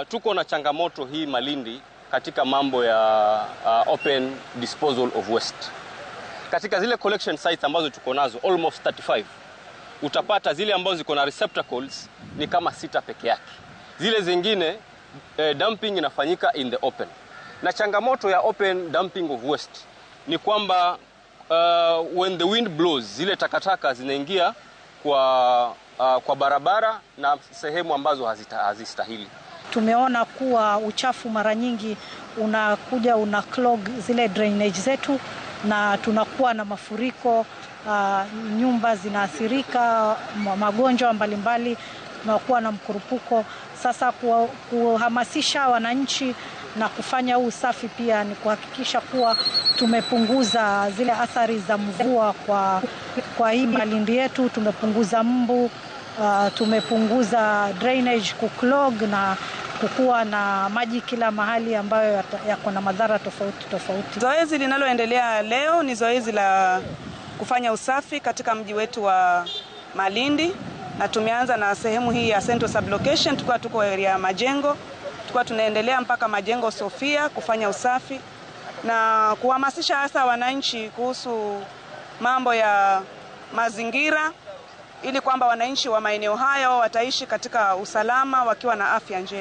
tuko na changamoto hii Malindi katika mambo ya open disposal of waste. Katika zile collection sites ambazo tuko nazo almost 35, utapata zile ambazo ziko na receptacles ni kama 6 peke yake. Zile zingine dumping inafanyika in the open. Na changamoto ya open dumping of waste ni kwamba when the wind blows, zile takataka zinaingia kwa barabara na sehemu ambazo hazistahili. Tumeona kuwa uchafu mara nyingi unakuja clog zile drainage zetu na tunakuwa na mafuriko, nyumba zinaathirika, magonjwa mbalimbali, tunakuwa na mkurupuko. Sasa kuhamasisha wananchi na kufanya usafi pia ni kuhakikisha kuwa tumepunguza zile athari za mvua kwa hii Malindi yetu. Tumepunguza mbu, tumepunguza drainage kuclog na kukuwa na maji kila mahali ambayo yako na madhara tofauti. Zoezi linaloendelea leo ni zoezi la kufanya usafi katika mji wetu wa Malindi, na tumeanza na sehemu hii ya Central Sublocation. Tuko area Majengo, tunaendelea mpaka Majengo Sofia kufanya usafi na kuhamasisha hasa wananchi kuhusu mambo ya mazingira, ili kwamba wananchi wa maeneo hayo wataishi katika usalama wakiwa na afya njema.